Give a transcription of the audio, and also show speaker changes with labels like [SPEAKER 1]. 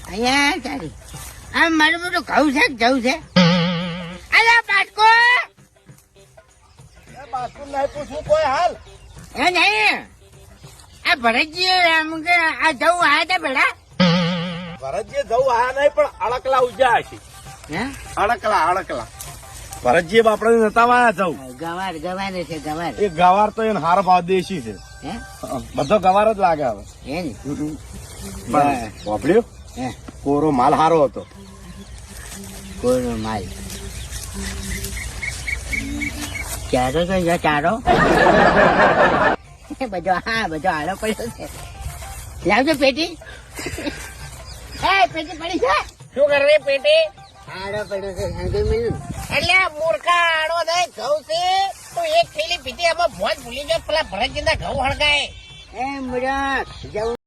[SPEAKER 1] અહીંયા તારી આમ મારું બધું ઘઉં છે જવું છે. અલા બાટકો
[SPEAKER 2] બાથરૂમ નહીં પૂછવું કોઈ હાલ.
[SPEAKER 1] એ નહીં આ ભરતજી આમ કે આ જવું આયા હતા પેલા
[SPEAKER 2] ભરતજી જવું આયા નહીં પણ અડકલા ઉજ્યા હશે.
[SPEAKER 1] હે
[SPEAKER 2] અડકલા ભરતજી બાપડા નતા વાયા જવું.
[SPEAKER 1] ગવાર છે ગવાર.
[SPEAKER 2] એ ગવાર તો એને હારો ભાવ દેશી છે.
[SPEAKER 1] હે
[SPEAKER 2] બધો ગવાર જ લાગે હવે.
[SPEAKER 1] હે ને
[SPEAKER 2] પણ વાપર્યો
[SPEAKER 1] હે
[SPEAKER 2] કોરો માલ હારો હતો.
[SPEAKER 1] કોનો માલ ચારો તો જો ચારો બધો આડો પડ્યો છે. લાવજો પેટી. એ પેટી પડી છે.
[SPEAKER 2] શું કરે પેટી?
[SPEAKER 1] આડો પડ્યો છે સાંજે મળ્યું.
[SPEAKER 3] એટલે મૂર્ખા આડો નહીં ઘઉં છે તો એક થેલી પીધી એમાં ભોજ ભૂલી ગયો પેલા ભરતજી ના ઘઉં હળગાય.
[SPEAKER 1] એ મુરખ જવું